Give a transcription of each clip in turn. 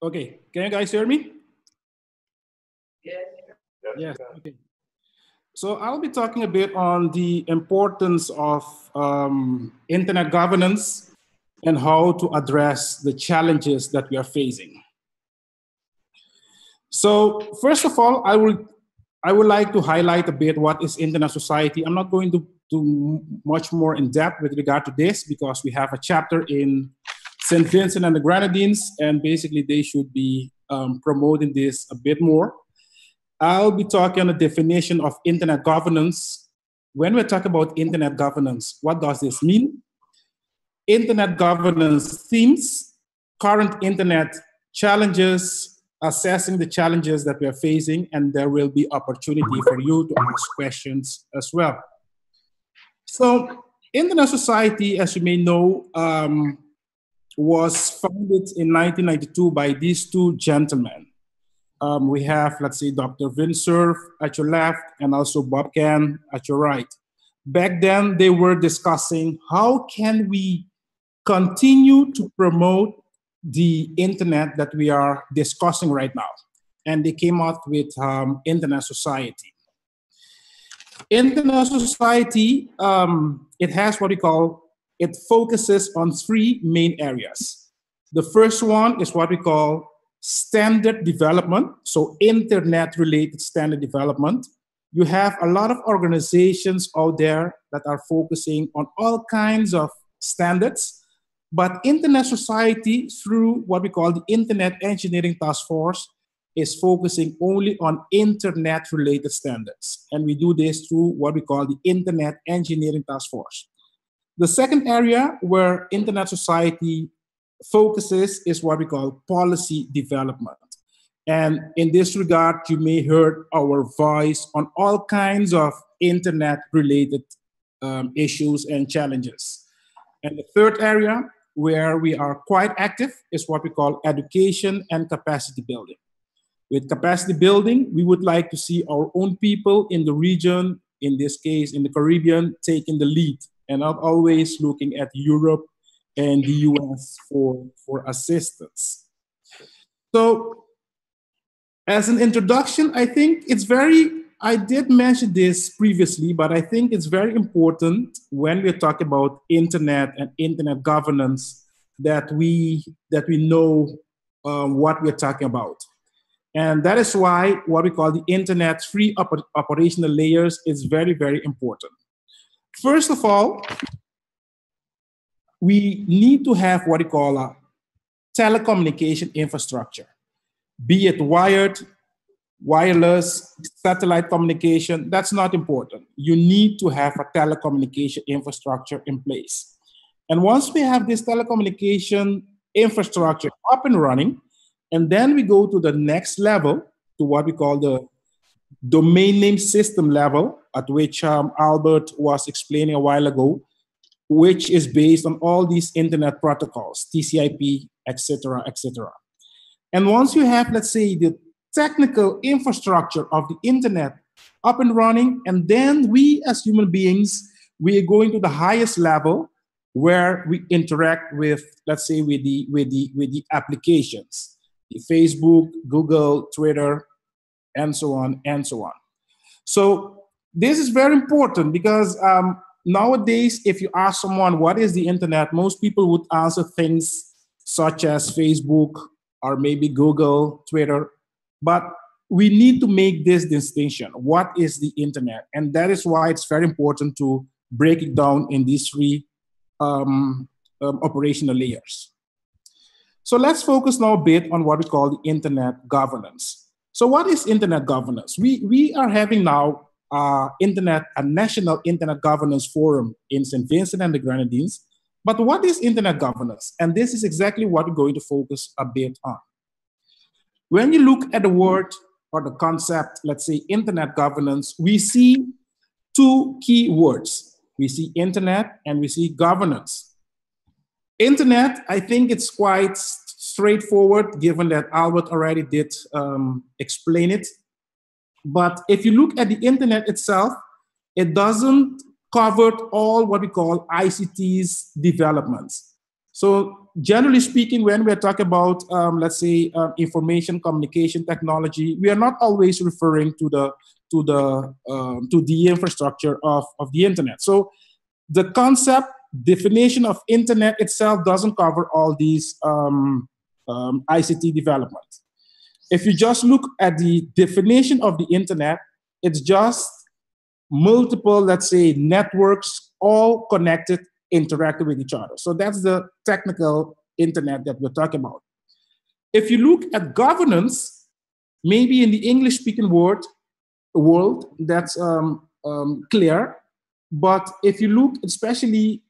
Okay, can you guys hear me? Yes. Yes. Okay. So I'll be talking a bit on the importance of internet governance and how to address the challenges that we are facing. So first of all, I would like to highlight a bit what is internet society. I'm not going to do much more in depth with regard to this because we have a chapter in St. Vincent and the Grenadines, and basically they should be promoting this a bit more. I'll be talking on the definition of internet governance. When we talk about internet governance, what does this mean? Internet governance themes, current internet challenges, assessing the challenges that we are facing, and there will be opportunity for you to ask questions as well. So, Internet Society, as you may know, was founded in 1992 by these two gentlemen. We have, let's say, Dr. Vincent at your left and also Bob Can at your right. Back then, they were discussing how can we continue to promote the internet that we are discussing right now. And they came out with Internet Society. Internet Society, it has what we call, it focuses on three main areas. The first one is what we call standard development, so internet-related standard development. You have a lot of organizations out there that are focusing on all kinds of standards, but Internet Society, through what we call the Internet Engineering Task Force, is focusing only on internet-related standards. And we do this through what we call the Internet Engineering Task Force. The second area where Internet Society focuses is what we call policy development. And in this regard, you may hear our voice on all kinds of internet-related issues and challenges. And the third area where we are quite active is what we call education and capacity building. With capacity building, we would like to see our own people in the region, in this case in the Caribbean, taking the lead and not always looking at Europe and the US for assistance. So as an introduction, I think it's I did mention this previously, but I think it's very important when we talk about internet and internet governance that we know what we're talking about. And that is why what we call the internet three operational layers is very, very important. First of all, we need to have what we call a telecommunication infrastructure, be it wired, wireless, satellite communication. That's not important. You need to have a telecommunication infrastructure in place. And once we have this telecommunication infrastructure up and running, and then we go to the next level, to what we call the domain name system level, at which Albert was explaining a while ago, which is based on all these internet protocols, TCP, etc., etc. And once you have, let's say, the technical infrastructure of the internet up and running, and then we as human beings, we are going to the highest level where we interact with, let's say, with the applications, the Facebook, Google, Twitter, and so on and so on. So this is very important because nowadays, if you ask someone what is the internet, most people would answer things such as Facebook or maybe Google, Twitter. But we need to make this distinction. What is the internet? And that is why it's very important to break it down in these three operational layers. So let's focus now a bit on what we call the internet governance. So what is internet governance? We are having now a national internet governance forum in St. Vincent and the Grenadines. But what is internet governance? And this is exactly what we're going to focus a bit on. When you look at the word or the concept, let's say internet governance, we see two key words. We see internet and we see governance. Internet, I think it's quite straightforward given that Albert already did explain it. But if you look at the internet itself, it doesn't cover all what we call ICT's developments. So generally speaking, when we're talking about, let's say, information communication technology, we are not always referring to the infrastructure of the internet. So the concept definition of internet itself doesn't cover all these ICT development. If you just look at the definition of the internet, it's just multiple, let's say, networks all connected, interacting with each other. So that's the technical internet that we're talking about. If you look at governance, maybe in the English-speaking world, that's clear. But if you look especially,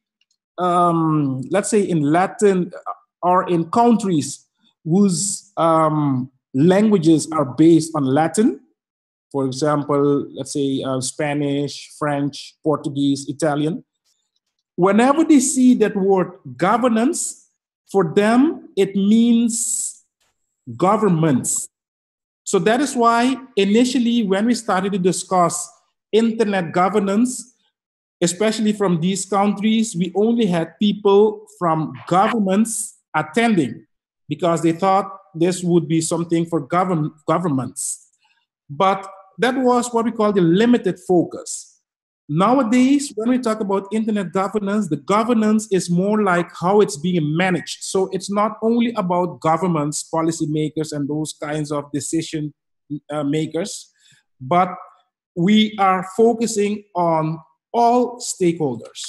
let's say in Latin or in countries whose languages are based on Latin, for example, let's say Spanish, French, Portuguese, Italian, whenever they see that word governance, for them, it means governments. So that is why initially when we started to discuss internet governance, especially from these countries, we only had people from governments attending because they thought this would be something for governments. But that was what we call the limited focus. Nowadays, when we talk about internet governance, the governance is more like how it's being managed. So it's not only about governments, policymakers, and those kinds of decision makers, but we are focusing on all stakeholders.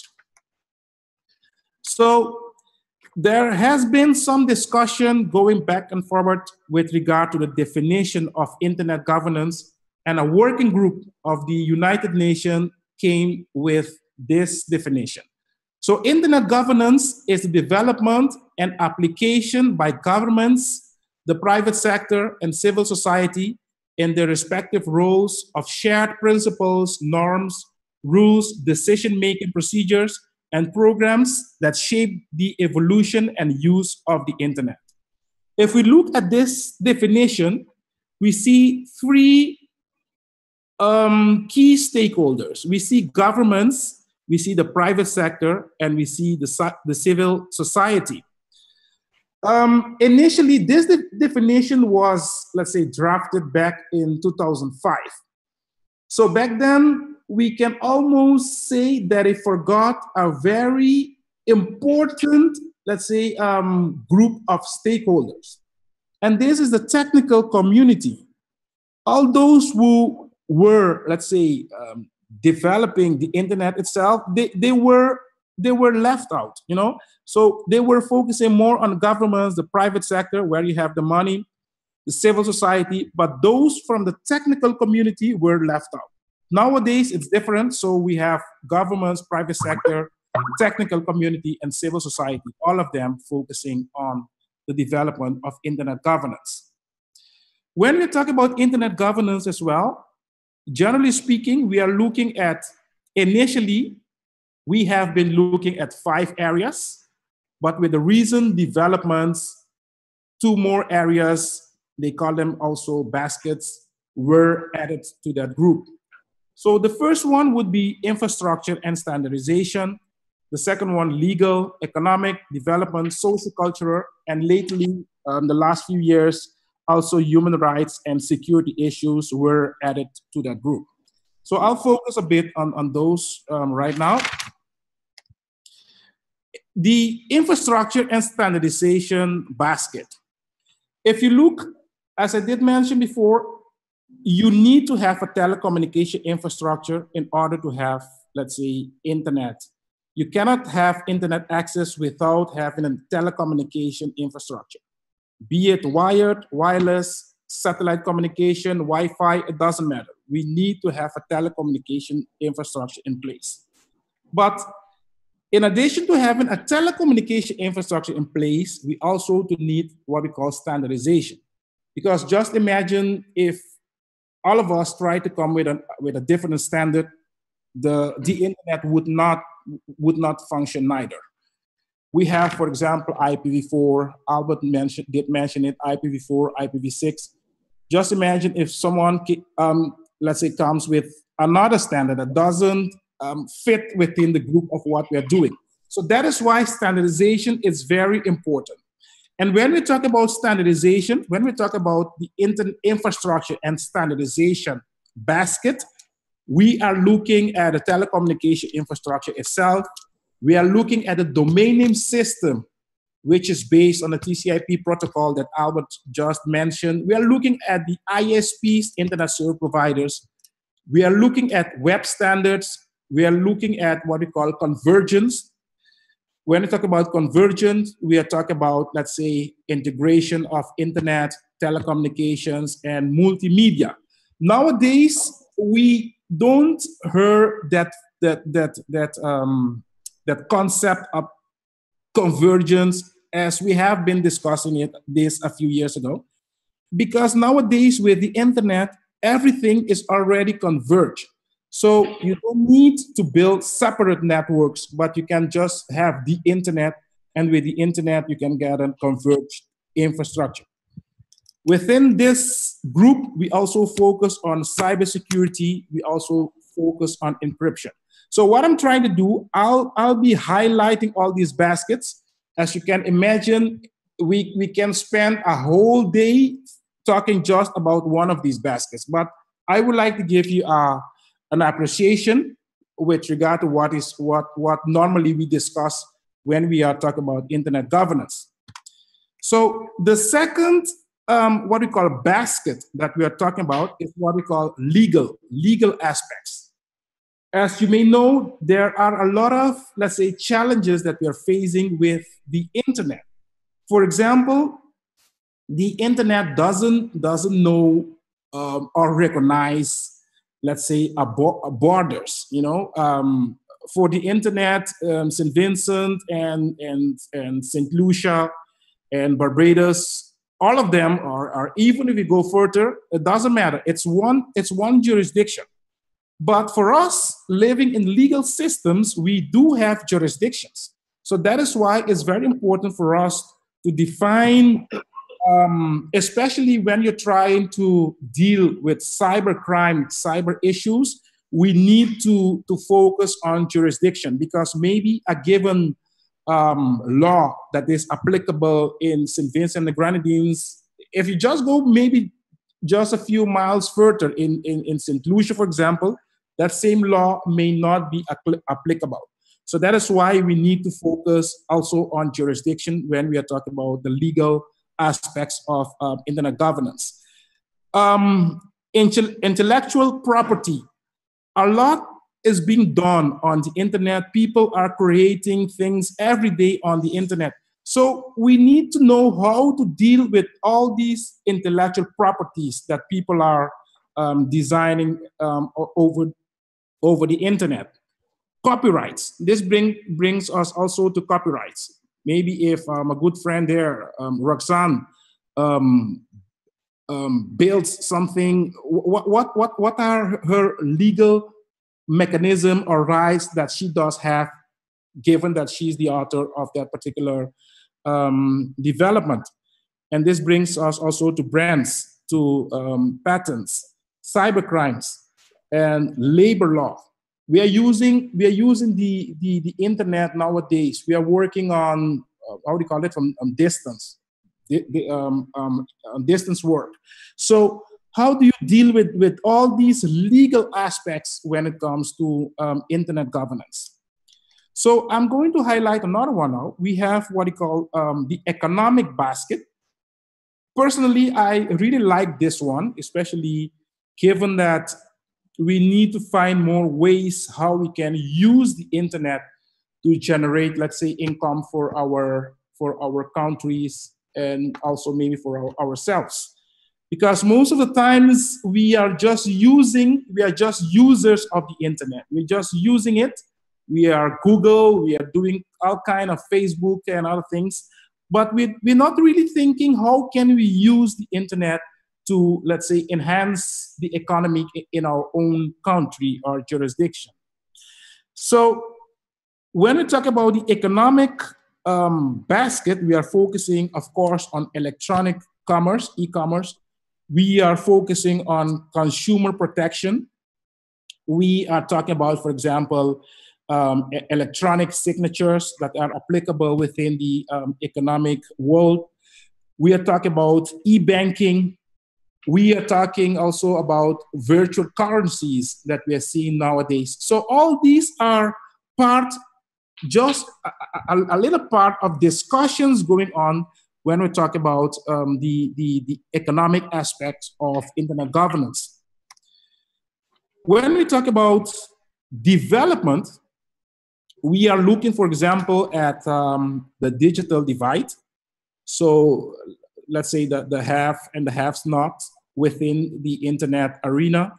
So there has been some discussion going back and forward with regard to the definition of internet governance, and a working group of the United Nations came with this definition. So internet governance is the development and application by governments, the private sector, and civil society in their respective roles of shared principles, norms, rules, decision-making procedures, and programs that shape the evolution and use of the internet. If we look at this definition, we see three key stakeholders. We see governments, we see the private sector, and we see the civil society. Initially, this definition was, let's say, drafted back in 2005. So back then, we can almost say that it forgot a very important, let's say, group of stakeholders. And this is the technical community. All those who were, let's say, developing the internet itself, they were left out, you know? So they were focusing more on governments, the private sector, where you have the money, the civil society, but those from the technical community were left out. Nowadays, it's different. So we have governments, private sector, technical community, and civil society, all of them focusing on the development of internet governance. When we talk about internet governance as well, generally speaking, we are looking at, initially, we have been looking at 5 areas, but with the recent developments, 2 more areas, they call them also baskets, were added to that group. So the first one would be infrastructure and standardization. The second one, legal, economic, development, social, cultural, and lately, the last few years, also human rights and security issues were added to that group. So I'll focus a bit on those right now. The infrastructure and standardization basket. If you look, as I did mention before, you need to have a telecommunication infrastructure in order to have, let's say, internet. You cannot have internet access without having a telecommunication infrastructure. Be it wired, wireless, satellite communication, Wi-Fi, it doesn't matter. We need to have a telecommunication infrastructure in place. But in addition to having a telecommunication infrastructure in place, we also need what we call standardization. Because just imagine if all of us try to come with a different standard, the internet would not function neither. We have, for example, IPv4. Albert did mention it, IPv4, IPv6. Just imagine if someone, let's say, comes with another standard that doesn't fit within the group of what we're doing. So that is why standardization is very important. And when we talk about standardization, when we talk about the infrastructure and standardization basket, we are looking at the telecommunication infrastructure itself. We are looking at the domain name system, which is based on the TCP protocol that Albert just mentioned. We are looking at the ISPs, internet service providers. We are looking at web standards. We are looking at what we call convergence. When we talk about convergence, we are talking about, let's say, integration of internet, telecommunications, and multimedia. Nowadays, we don't hear that concept of convergence as we have been discussing this a few years ago, because nowadays with the internet, everything is already converged. So you don't need to build separate networks, but you can just have the internet, and with the internet, you can get a converged infrastructure. Within this group, we also focus on cybersecurity. We also focus on encryption. So what I'm trying to do, I'll be highlighting all these baskets. As you can imagine, we can spend a whole day talking just about one of these baskets, but I would like to give you an appreciation with regard to what normally we discuss when we are talking about internet governance. So the second, what we call basket that we are talking about is what we call legal aspects. As you may know, there are a lot of, let's say, challenges that we are facing with the internet. For example, the internet doesn't know or recognize, let's say, borders. For the internet, St. Vincent and St. Lucia and Barbados, all of them are, even if we go further, it doesn't matter. It's one jurisdiction. But for us, living in legal systems, we do have jurisdictions. So that is why it's very important for us to define, especially when you're trying to deal with cybercrime, cyber issues, we need to focus on jurisdiction, because maybe a given law that is applicable in St. Vincent and the Grenadines, if you just go maybe just a few miles further in St. Lucia, for example, that same law may not be applicable. So that is why we need to focus also on jurisdiction when we are talking about the legal aspects of internet governance. Intellectual property. A lot is being done on the internet. People are creating things every day on the internet. So we need to know how to deal with all these intellectual properties that people are designing over the internet. Copyrights. This brings us also to copyrights. Maybe if a good friend there, Roxanne, builds something, what are her legal mechanism or rights that she does have, given that she's the author of that particular development? And this brings us also to brands, to patents, cybercrimes, and labor law. We are using the internet nowadays. We are working on how do you call it, from distance, distance work. So how do you deal with all these legal aspects when it comes to internet governance? So I'm going to highlight another one now. We have what you call the economic basket. Personally, I really like this one, especially given that we need to find more ways how we can use the internet to generate, let's say, income for our countries and also maybe for ourselves. Because most of the times we are just users of the internet. We're just using it. We are Google, we are doing all kind of Facebook and other things, but we're not really thinking how can we use the internet to, let's say, enhance the economy in our own country or jurisdiction. So when we talk about the economic basket, we are focusing, of course, on electronic commerce, e-commerce. We are focusing on consumer protection. We are talking about, for example, electronic signatures that are applicable within the economic world. We are talking about e-banking. We are talking also about virtual currencies that we are seeing nowadays. So all these are part, just a little part of discussions going on when we talk about the economic aspects of internet governance. When we talk about development, we are looking, for example, at the digital divide. So let's say the have and the haves not within the internet arena.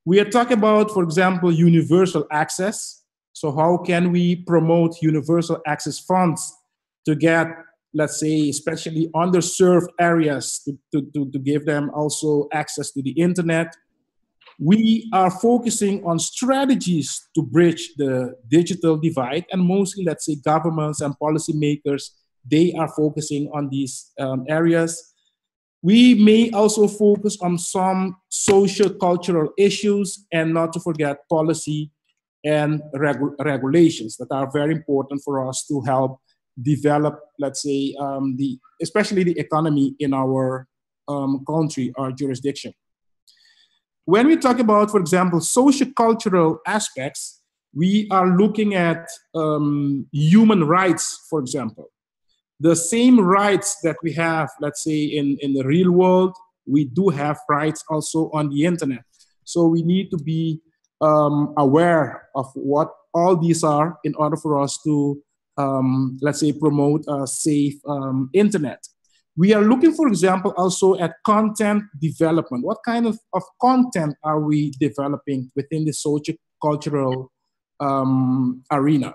We are talking about, for example, universal access. So how can we promote universal access funds to get, let's say, especially underserved areas to give them also access to the internet? We are focusing on strategies to bridge the digital divide, and mostly, let's say, governments and policymakers, they are focusing on these areas. We may also focus on some social cultural issues, and not to forget policy and regulations that are very important for us to help develop, let's say, especially the economy in our country or jurisdiction. When we talk about, for example, social cultural aspects, we are looking at human rights, for example. The same rights that we have, let's say, in the real world, we do have rights also on the internet. So we need to be aware of what all these are in order for us to, let's say, promote a safe internet. We are looking, for example, also at content development. What kind of content are we developing within the social cultural arena?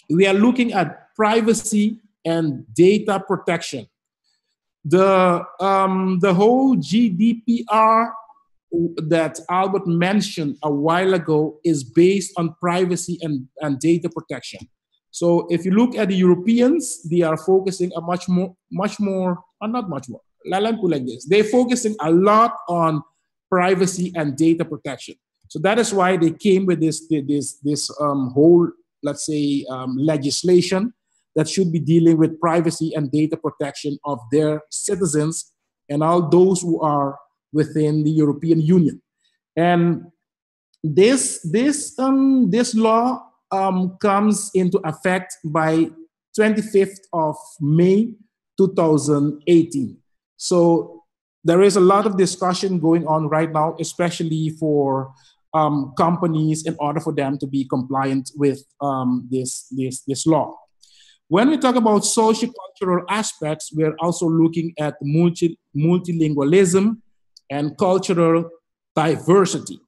We are looking at privacy and data protection. The whole GDPR that Albert mentioned a while ago is based on privacy and data protection. So if you look at the Europeans, they are focusing not much more, let me put it like this. They're focusing a lot on privacy and data protection. So that is why they came with this whole, let's say, legislation that should be dealing with privacy and data protection of their citizens and all those who are within the European Union. And this law comes into effect by 25th of May 2018. So there is a lot of discussion going on right now, especially for companies in order for them to be compliant with this law. When we talk about socio-cultural aspects, we're also looking at multilingualism and cultural diversity.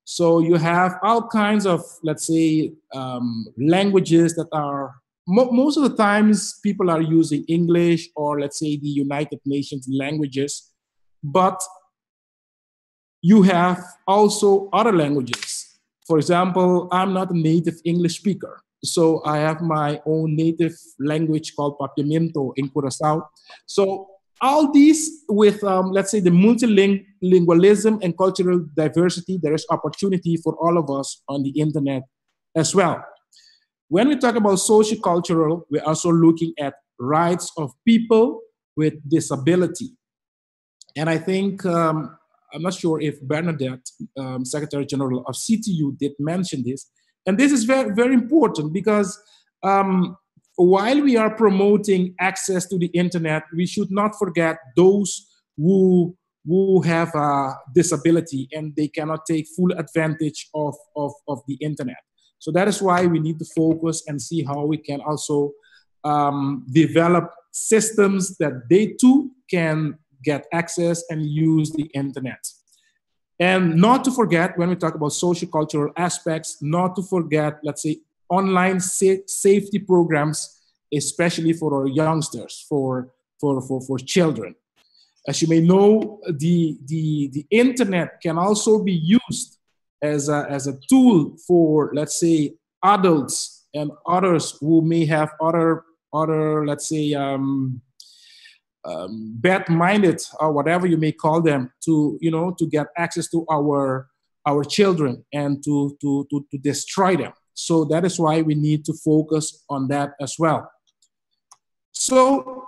So you have all kinds of, let's say, languages that are, most of the times people are using English or, let's say, the United Nations languages, but you have also other languages. For example, I'm not a native English speaker, so I have my own native language called Papiamento in Curaçao. So all these with, let's say, the multilingualism and cultural diversity, there is opportunity for all of us on the internet as well. When we talk about social cultural, we're also looking at rights of people with disability. And I think, I'm not sure if Bernadette, Secretary General of CTU, did mention this. And this is very, very important because while we are promoting access to the internet, we should not forget those who have a disability and they cannot take full advantage of the internet. So that is why we need to focus and see how we can also develop systems that they too can get access and use the internet. And not to forget, when we talk about social cultural aspects, not to forget, let's say, online safety programs, especially for our youngsters, for children. As you may know, the internet can also be used as a tool for, let's say, adults and others who may have other let's say, bad-minded or whatever you may call them, to get access to our children and to destroy them. So that is why we need to focus on that as well. So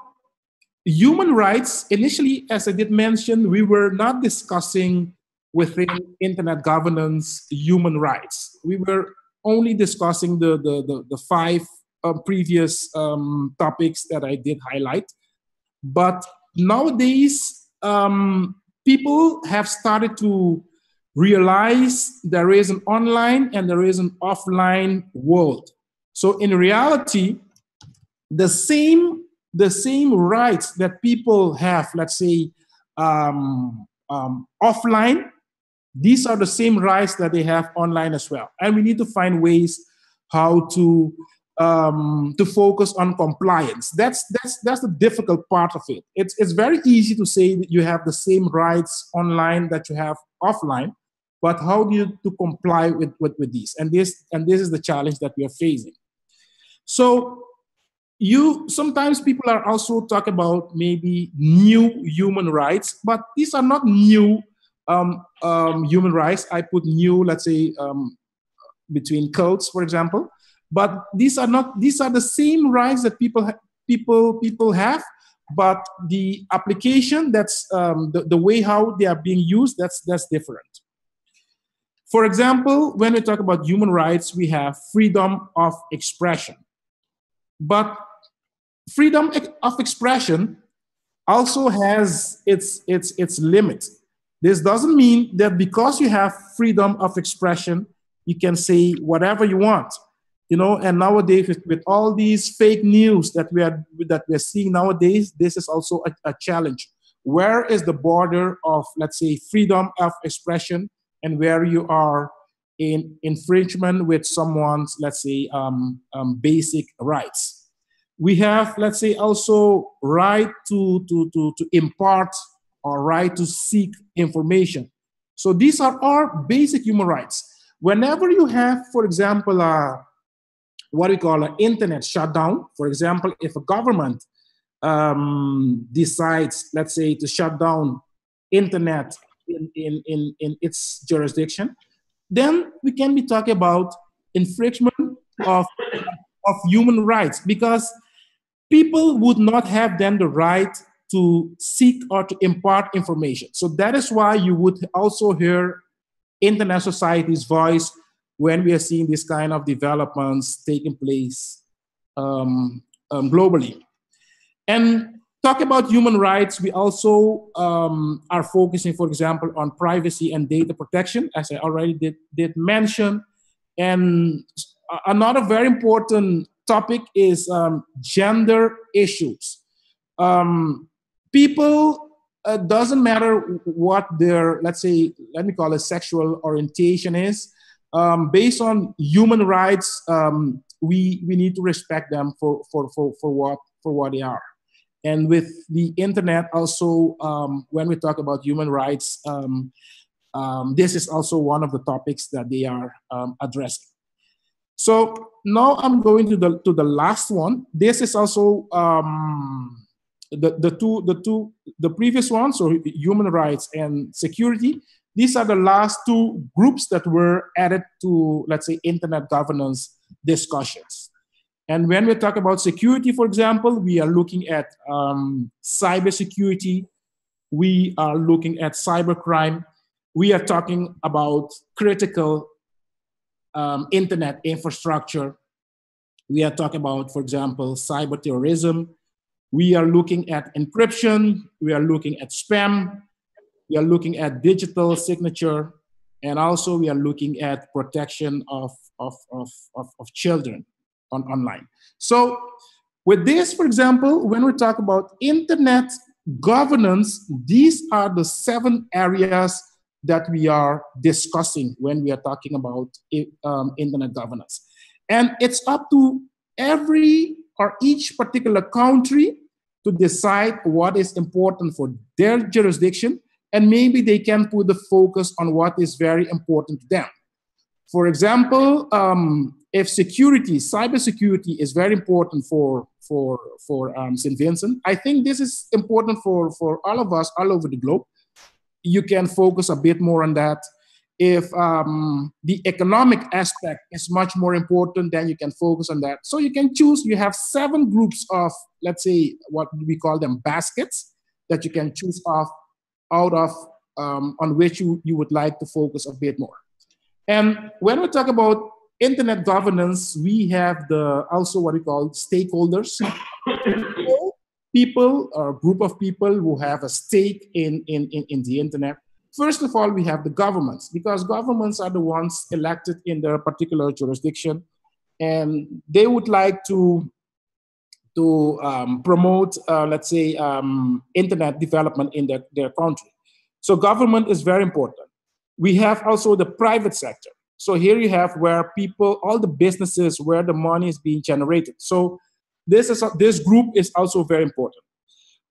human rights, initially, as I did mention, we were not discussing within internet governance human rights. We were only discussing the five previous topics that I did highlight. But nowadays, people have started to realize there is an online and there is an offline world. So in reality, the same rights that people have, let's say, offline, these are the same rights that they have online as well. And we need to find ways how to focus on compliance. That's the difficult part of it. It's very easy to say that you have the same rights online that you have offline, but how do you to comply with these? And this is the challenge that we are facing. So sometimes people are also talking about maybe new human rights, but these are not new human rights. I put new, let's say, between quotes, for example. But these are the same rights that people have, but the application, that's the way how they are being used, that's different. For example, when we talk about human rights, we have freedom of expression. But freedom of expression also has its limit. This doesn't mean that because you have freedom of expression, you can say whatever you want. You know, and nowadays with all these fake news that we are seeing nowadays, this is also a challenge. Where is the border of, let's say, freedom of expression and where you are in infringement with someone's, let's say, basic rights? We have, let's say, also right to impart or right to seek information. So these are our basic human rights. Whenever you have, for example, what we call an internet shutdown. For example, if a government decides, let's say, to shut down internet in its jurisdiction, then we can be talking about infringement of human rights, because people would not have then the right to seek or to impart information. So that is why you would also hear internet society's voice when we are seeing this kind of developments taking place globally. And talk about human rights, we also are focusing, for example, on privacy and data protection, as I already did mention. And another very important topic is gender issues. People, doesn't matter what their, let's say, let me call it sexual orientation is, based on human rights, we need to respect them for what they are. And with the internet also, when we talk about human rights, this is also one of the topics that they are addressing. So now I'm going to the last one. This is also the previous one, so human rights and security. These are the last two groups that were added to, let's say, internet governance discussions. And when we talk about security, for example, we are looking at cybersecurity. We are looking at cybercrime. We are talking about critical internet infrastructure. We are talking about, for example, cyber terrorism. We are looking at encryption. We are looking at spam. We are looking at digital signature, and also we are looking at protection of children online. So with this, for example, when we talk about internet governance, these are the 7 areas that we are discussing when we are talking about internet governance. And it's up to every or each particular country to decide what is important for their jurisdiction, and maybe they can put the focus on what is very important to them. For example, if cybersecurity is very important for St. Vincent, I think this is important for all of us all over the globe. You can focus a bit more on that. if the economic aspect is much more important, then you can focus on that. So you can choose, you have 7 groups of, let's say, what we call them baskets that you can choose out of on which you would like to focus a bit more. And when we talk about internet governance, we have also what we call stakeholders. People or group of people who have a stake in the internet. First of all, we have the governments, because governments are the ones elected in their particular jurisdiction, and they would like to promote, let's say, internet development in their country. So government is very important. We have also the private sector. So here you have where people, all the businesses, where the money is being generated. So this group is also very important.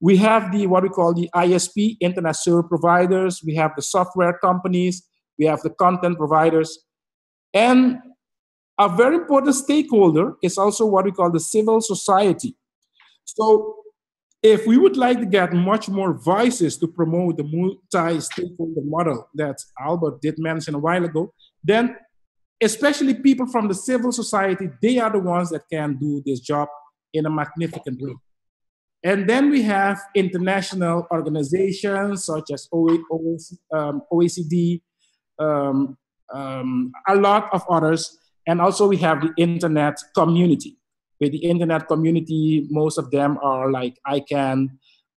We have what we call the ISP, internet service providers. We have the software companies. We have the content providers. And a very important stakeholder is also what we call the civil society. So if we would like to get much more voices to promote the multi-stakeholder model that Albert did mention a while ago, then especially people from the civil society, they are the ones that can do this job in a magnificent way. And then we have international organizations such as OECD, a lot of others. And also we have the internet community. With the internet community, most of them are like ICANN,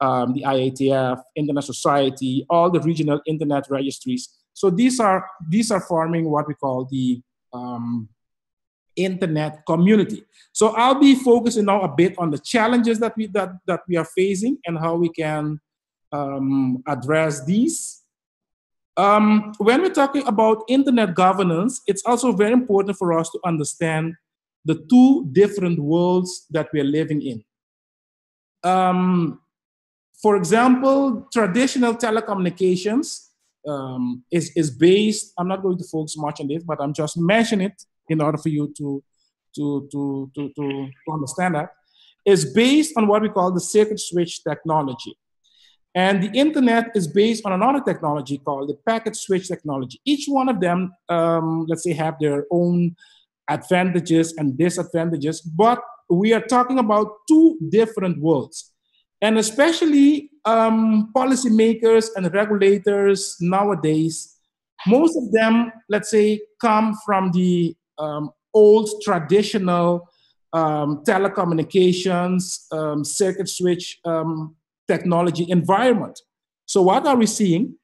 the IATF, Internet Society, all the regional internet registries. So these are forming what we call the internet community. So I'll be focusing now a bit on the challenges that we are facing and how we can address these. When we're talking about internet governance, it's also very important for us to understand the 2 different worlds that we are living in. For example, traditional telecommunications is based, I'm not going to focus much on this, but I'm just mentioning it in order for you to understand that, is based on what we call the circuit switch technology. And the internet is based on another technology called the packet switch technology. Each one of them, let's say, have their own advantages and disadvantages, but we are talking about 2 different worlds. And especially policymakers and regulators nowadays, most of them, let's say, come from the old traditional telecommunications, circuit switch technology environment. So what are we seeing?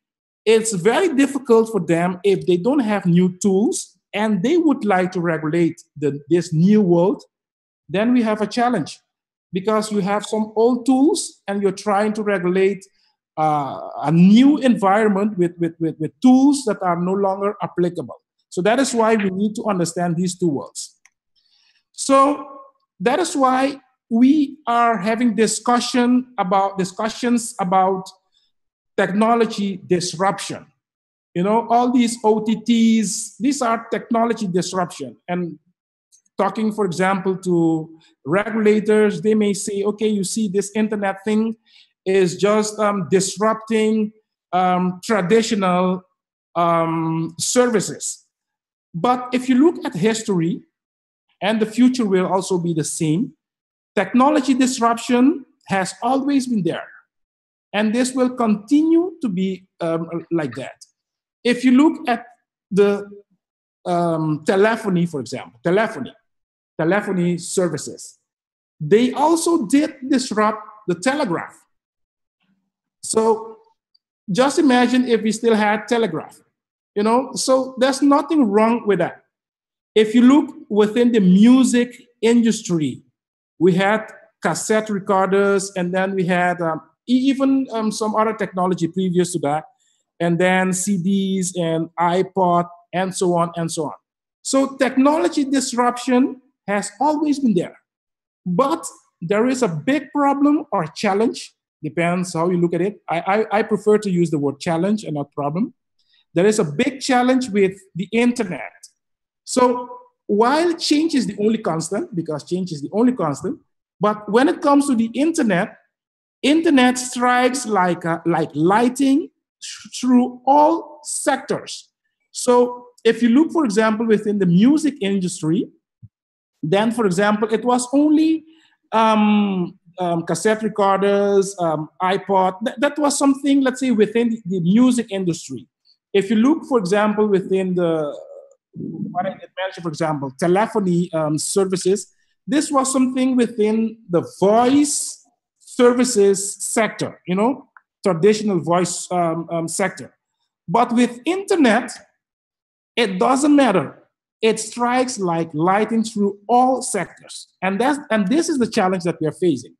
It's very difficult for them if they don't have new tools and they would like to regulate this new world, then we have a challenge, because you have some old tools and you're trying to regulate a new environment with tools that are no longer applicable. So that is why we need to understand these 2 worlds. So that is why we are having discussions about technology disruption. You know, all these OTTs, these are technology disruption. And talking, for example, to regulators, they may say, okay, you see this internet thing is just disrupting traditional services. But if you look at history, and the future will also be the same, technology disruption has always been there. And this will continue to be like that. If you look at the telephony, for example, telephony services, they also did disrupt the telegraph. So just imagine if we still had telegraph, you know, so there's nothing wrong with that. If you look within the music industry, we had cassette recorders, and then we had even some other technology previous to that, and then CDs and iPod, and so on and so on. So technology disruption has always been there. But there is a big problem or challenge, depends how you look at it. I prefer to use the word challenge and not problem. There is a big challenge with the internet. So while change is the only constant, because change is the only constant, but when it comes to the internet strikes like lighting through all sectors. So if you look, for example, within the music industry, then, for example, it was only cassette recorders, iPod. That was something, let's say, within the music industry. If you look, for example, within the, what I did mention, for example, telephony services, this was something within the voice services sector, traditional voice sector. But with internet, it doesn't matter. It strikes like lightning through all sectors. And this is the challenge that we are facing.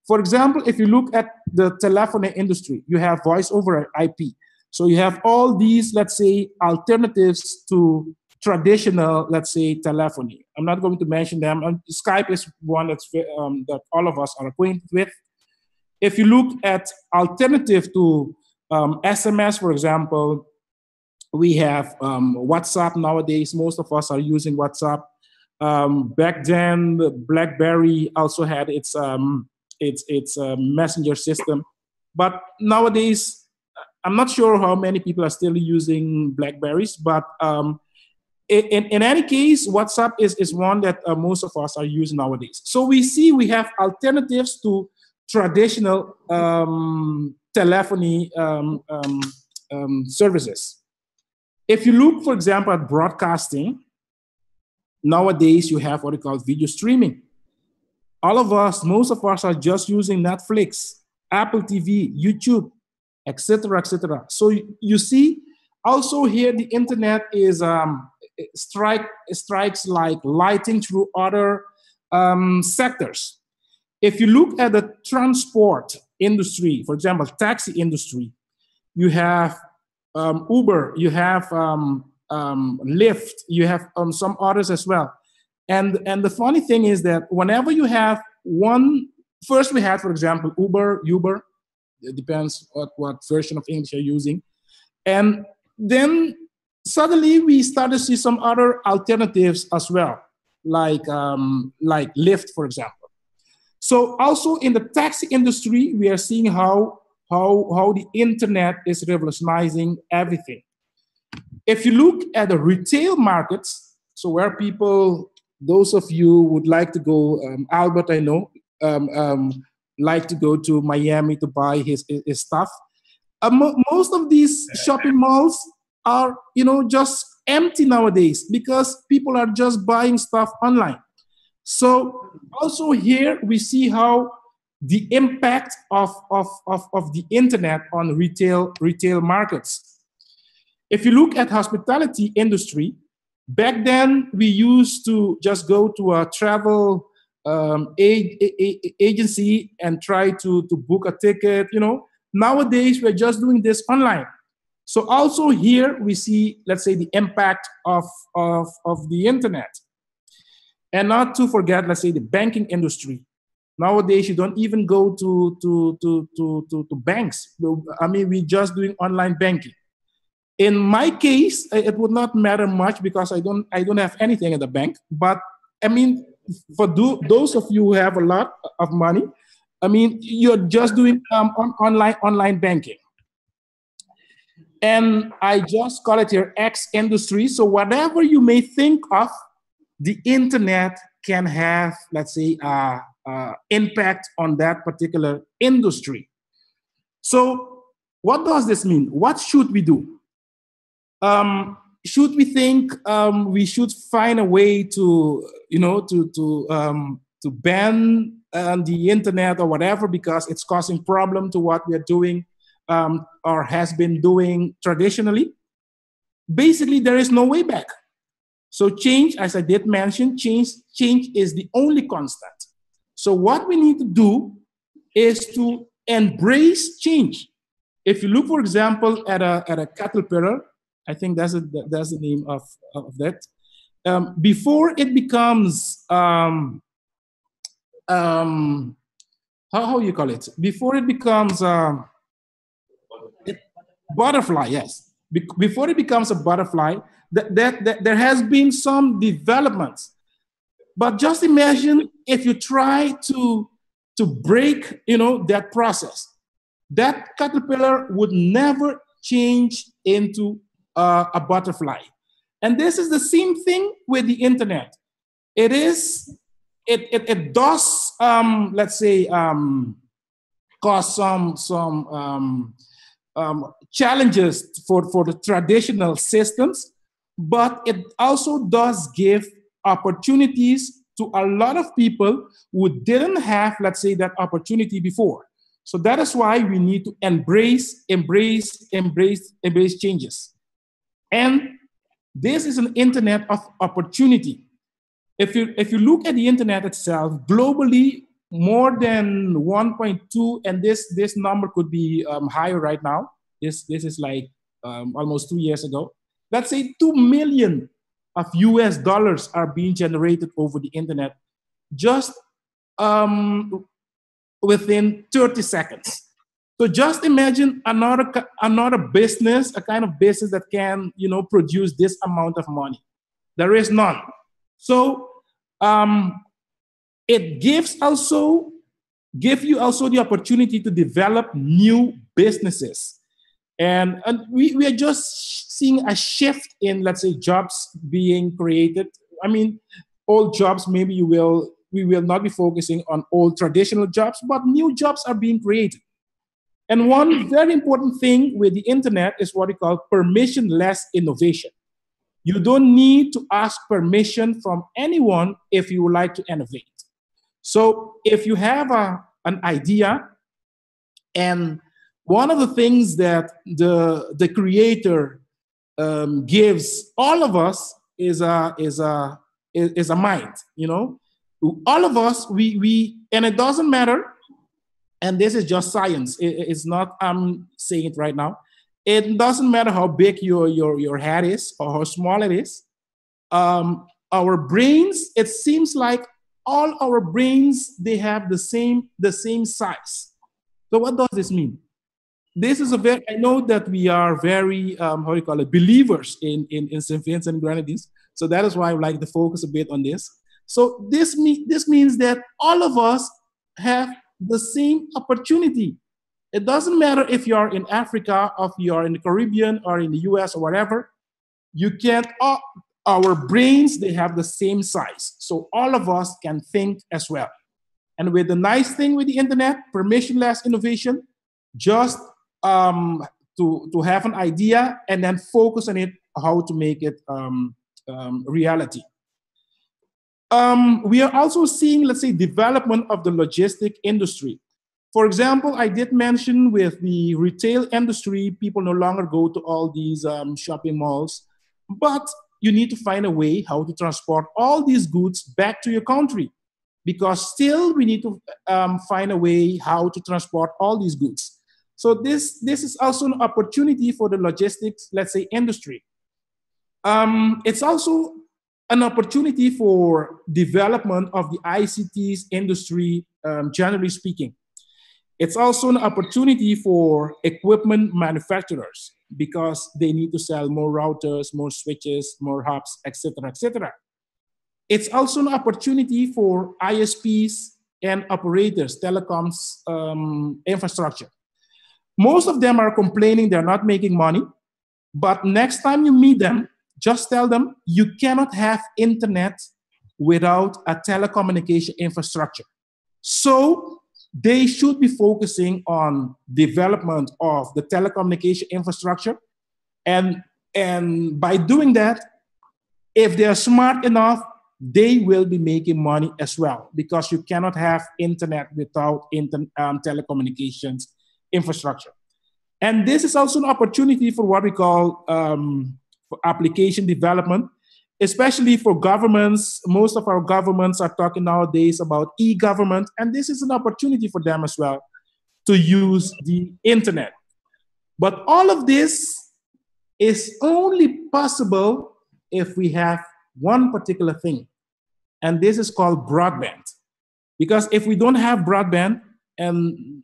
For example, if you look at the telephony industry, you have voice over IP. So you have all these, let's say, alternatives to traditional, let's say, telephony. I'm not going to mention them. Skype is one that all of us are acquainted with. If you look at alternative to SMS, for example, we have WhatsApp nowadays. Most of us are using WhatsApp. Back then, BlackBerry also had its messenger system. But nowadays, I'm not sure how many people are still using BlackBerries. But in any case, WhatsApp is one that most of us are using nowadays. So we have alternatives to traditional telephony services. If you look, for example, at broadcasting, nowadays you have what we call video streaming. All of us, most of us are just using Netflix, Apple TV, YouTube, etc., etc. So you see, also here the internet is strikes like lightning through other sectors. If you look at the transport industry, for example, taxi industry, you have Uber, you have Lyft, you have some others as well. And the funny thing is that whenever you have first we had, for example, Uber, it depends what version of English you're using. And then suddenly we start to see some other alternatives as well, like Lyft, for example. So also in the taxi industry, we are seeing how the internet is revolutionizing everything. If you look at the retail markets, so where people, those of you would like to go, Albert, I know, like to go to Miami to buy his stuff. Most of these shopping malls are, just empty nowadays because people are just buying stuff online. So also here we see how the impact of the internet on retail markets. If you look at hospitality industry, back then we used to just go to a travel agency and try to book a ticket. Nowadays we're just doing this online. So also here we see, let's say, the impact of the internet. And not to forget, let's say, the banking industry. Nowadays, you don't even go to banks. I mean, we're just doing online banking. In my case, it would not matter much because I don't have anything at the bank. But I mean, for those of you who have a lot of money, I mean, you're just doing online banking. And I just call it your X industry. So whatever you may think of, the internet can have, let's say, impact on that particular industry. So what does this mean? What should we do? Should we think we should find a way to ban the internet or whatever because it's causing problem to what we are doing or has been doing traditionally? Basically, there is no way back. So change, as I did mention, change is the only constant. So what we need to do is to embrace change. If you look, for example, at a caterpillar, I think that's the name of that. Before it becomes how you call it? Before it becomes butterfly, yes. Before it becomes a butterfly, that there has been some developments. But just imagine if you try to break, that process. That caterpillar would never change into a butterfly. And this is the same thing with the internet. It does, let's say, cause some challenges for the traditional systems, but it also does give opportunities to a lot of people who didn't have, let's say, that opportunity before. So that is why we need to embrace changes. And this is an internet of opportunity. If you look at the internet itself, globally, more than 1.2, and this number could be higher right now. This is like almost 2 years ago. Let's say 2 million of US dollars are being generated over the internet just within 30 seconds. So just imagine another business, a kind of business that can, produce this amount of money. There is none. So it give you also the opportunity to develop new businesses. And we are just seeing a shift in, let's say, jobs being created. I mean, old jobs, maybe we will not be focusing on old traditional jobs, but new jobs are being created. And one very important thing with the internet is what we call permissionless innovation. You don't need to ask permission from anyone if you would like to innovate. So if you have an idea, and one of the things that the creator gives all of us is a mind, All of us, we and it doesn't matter, and this is just science. It's not, I'm saying it right now. It doesn't matter how big your head is or how small it is. Our brains, it seems like all our brains, they have the same size. So what does this mean? This is I know that we are very, believers in St. Vincent and Grenadines. So that is why I would like to focus a bit on this. So this means that all of us have the same opportunity. It doesn't matter if you're in Africa, or if you're in the Caribbean, or in the US, or whatever. You can't, our brains, they have the same size. So all of us can think as well. And with the nice thing with the internet, permissionless innovation, just to have an idea and then focus on it, how to make it reality. We are also seeing, let's say, development of the logistic industry. For example, I did mention with the retail industry, people no longer go to all these shopping malls, but you need to find a way how to transport all these goods back to your country, because still we need to find a way how to transport all these goods. So this is also an opportunity for the logistics, let's say, industry. It's also an opportunity for development of the ICTs industry, generally speaking. It's also an opportunity for equipment manufacturers because they need to sell more routers, more switches, more hubs, etc., etc. It's also an opportunity for ISPs and operators, telecoms infrastructure. Most of them are complaining they're not making money, but next time you meet them, just tell them you cannot have internet without a telecommunication infrastructure. So they should be focusing on development of the telecommunication infrastructure. And by doing that, if they're smart enough, they will be making money as well, because you cannot have internet without telecommunications infrastructure. And this is also an opportunity for what we call for application development, especially for governments. Most of our governments are talking nowadays about e-government, and this is an opportunity for them as well to use the internet. But all of this is only possible if we have one particular thing, and this is called broadband. Because if we don't have broadband, and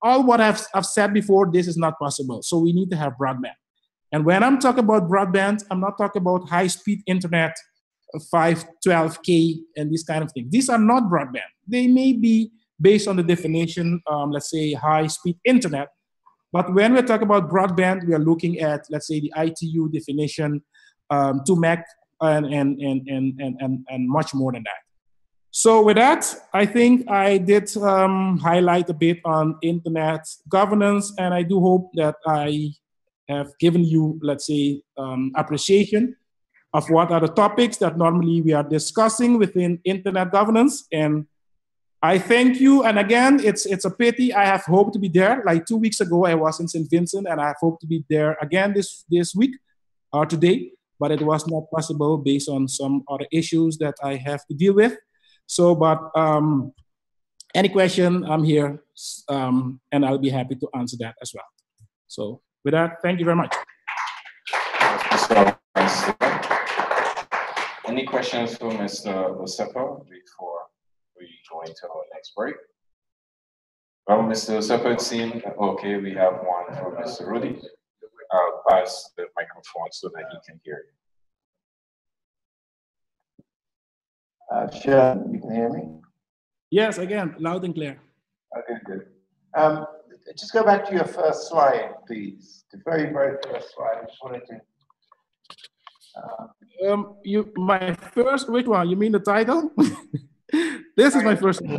all what I've said before, this is not possible. So we need to have broadband. And when I'm talking about broadband, I'm not talking about high-speed internet, 512K, and this kind of thing. These are not broadband. They may be based on the definition, let's say high-speed internet, But when we talk about broadband, we are looking at, let's say, the ITU definition, 2 meg, and much more than that. So with that, I think I did highlight a bit on internet governance, and I do hope that I have given you, let's say, appreciation of what are the topics that normally we are discussing within internet governance. And I thank you. And again, it's a pity. I have hoped to be there. Like 2 weeks ago, I was in St. Vincent, and I have hoped to be there again this week or today, but it was not possible based on some other issues that I have to deal with. So, but any question, I'm here, and I'll be happy to answer that as well. So with that, thank you very much. Any questions for Mr. Osepa before we go into our next break? Well, Mr. Osepa, it seems, okay, we have one for Mr. Rudy. I'll pass the microphone so that he can hear you. Shernon, you can hear me? Yes, again, loud and clear. Okay, good. Just go back to your first slide, please. The very, very first slide. I just wanted to. My first, which one? You mean the title? This is my first one.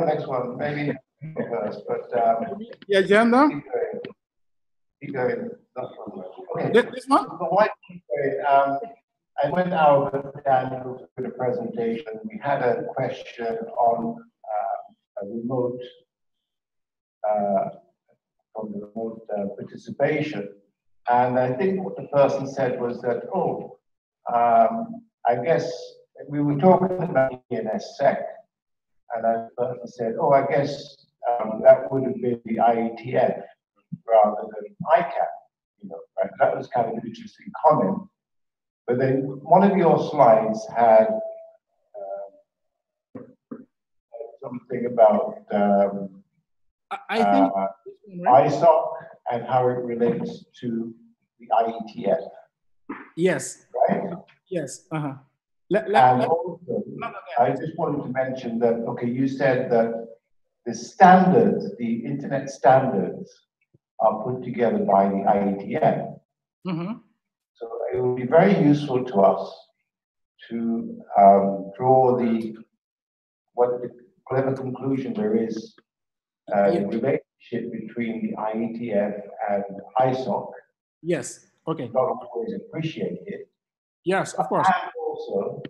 Next one, maybe first, but the agenda. Keep going. Okay. This one? The white I went out with Daniel for the presentation. We had a question on a remote from the remote participation. And I think what the person said was that, I guess we were talking about ENSSEC, and the person said, I guess that would have been the IETF rather than ICAP. You know, right? That was kind of an interesting comment. But then one of your slides had something about I think ISOC and how it relates to the IETF. Yes. Right? Yes. Uh-huh. Also, I just wanted to mention that, okay, you said that the standards, the internet standards, are put together by the IETF. Mm-hmm. So it would be very useful to us to draw whatever conclusion there is, the relationship between the IETF and ISOC. Yes. Okay. Not always appreciate it. Yes, of course. And also,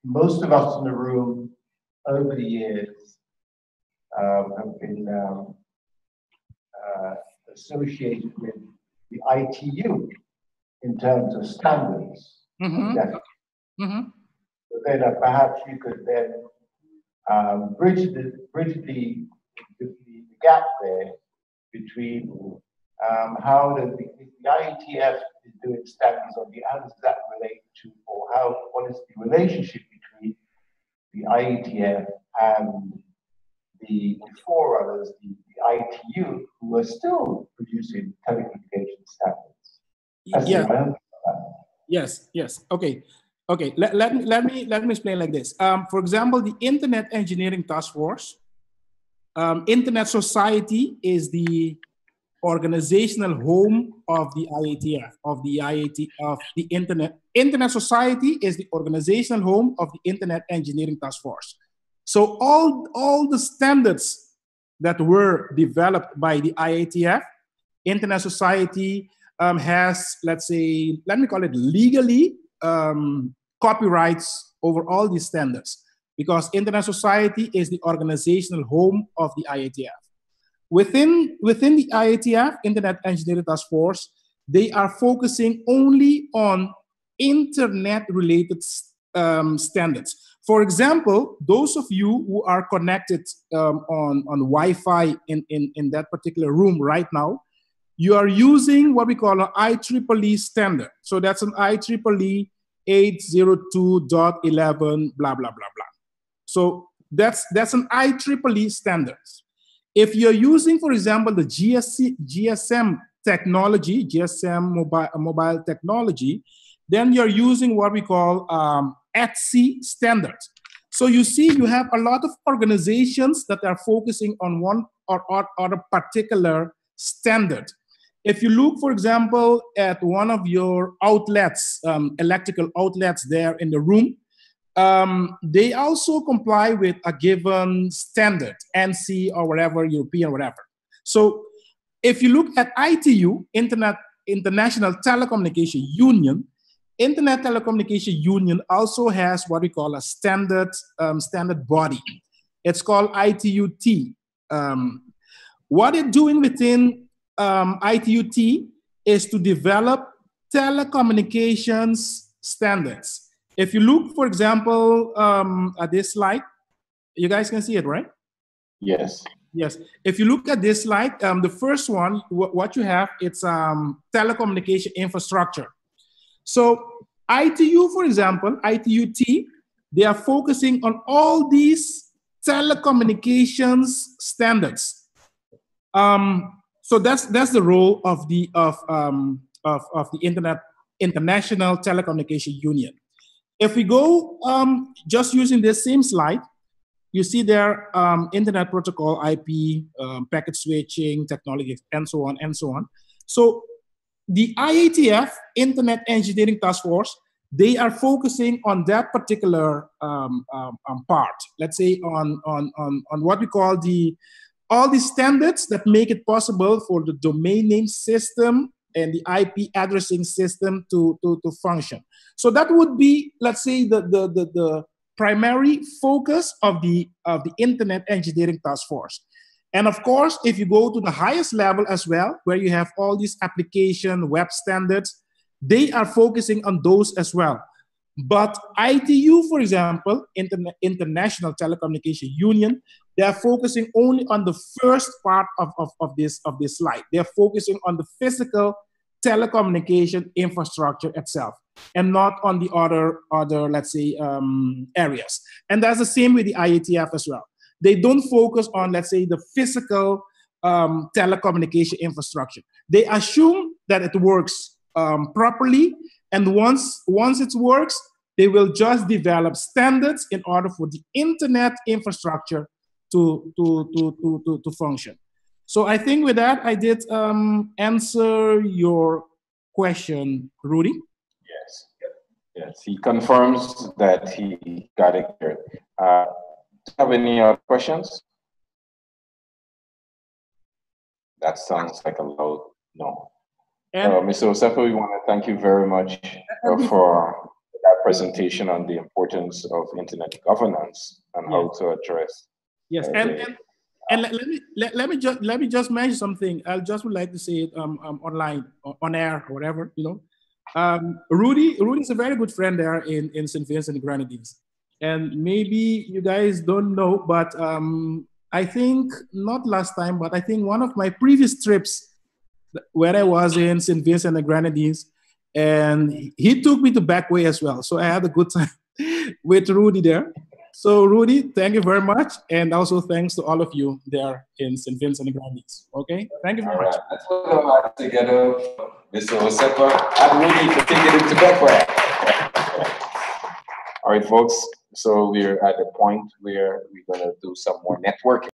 most of us in the room over the years have been associated with the ITU in terms of standards. Mm-hmm. Mm-hmm. So then perhaps you could then bridge the gap there between how the IETF is doing standards on the, how does that relate to, or what is the relationship between the IETF and the forerunners, the ITU, who are still producing telecommunication standards. Yes. Yes. Okay. Okay. Let me explain like this. For example, the Internet Engineering Task Force, Internet Society is the organizational home of the IETF, of the Internet Society is the organizational home of the Internet Engineering Task Force. So all the standards that were developed by the IETF, Internet Society has, let's say, let me call it legally, copyrights over all these standards, because Internet Society is the organizational home of the IETF. Within the IETF, Internet Engineering Task Force, they are focusing only on internet-related standards. For example, those of you who are connected on Wi-Fi in that particular room right now, you are using what we call an IEEE standard. So that's an IEEE 802.11, blah, blah, blah, blah. So that's an IEEE standard. If you're using, for example, the GSM technology, GSM mobile technology, then you're using what we call ETSI standards. So you see, you have a lot of organizations that are focusing on one or a particular standard. If you look, for example, at one of your outlets, electrical outlets there in the room, they also comply with a given standard, NC or whatever, European, whatever. So if you look at ITU, International Telecommunication Union, Internet Telecommunication Union also has what we call a standard body. It's called ITUT. What they're doing within ITUT is to develop telecommunications standards. If you look, for example, at this slide, you guys can see it, right? Yes. Yes. If you look at this slide, the first one, what you have, it's telecommunication infrastructure. So ITU, for example, ITUT, they are focusing on all these telecommunications standards. So that's the role of the International Telecommunication Union. If we go just using this same slide, you see there internet protocol, IP, packet switching, technology, and so on and so on. So the IATF, Internet Engineering Task Force, they are focusing on that particular part. Let's say on what we call all the standards that make it possible for the domain name system and the IP addressing system to function. So that would be, let's say, the primary focus of the Internet Engineering Task Force. And of course, if you go to the highest level as well, where you have all these application web standards, they are focusing on those as well. But ITU, for example, International Telecommunication Union, they are focusing only on the first part of this slide. They're focusing on the physical telecommunication infrastructure itself, and not on the other let's say, areas. And that's the same with the IATF as well. They don't focus on, let's say, the physical telecommunication infrastructure. They assume that it works properly, and once it works, they will just develop standards in order for the internet infrastructure to function. So I think with that, I did answer your question, Rudy. Yes. Yes, he confirms that he got it clear. Do you have any other questions? That sounds like a loud no. Mr. Osepa, we want to thank you very much for that presentation on the importance of internet governance and how to address. Yes, and let me just mention something. I just would like to say it online, on air, or whatever, you know. Rudy is a very good friend there in St. Vincent and Grenadines. And maybe you guys don't know, but I think not last time, but I think one of my previous trips where I was in St. Vincent and Grenadines, and he took me to Backway as well. So I had a good time with Rudy there. So Rudy, thank you very much. And also thanks to all of you there in St. Vincent and Grenadines. Okay, thank you very much. Let's put them out together, Mr. Osepa and Rudy, for taking it to Backway. All right, folks. So we're at the point where we're going to do some more networking.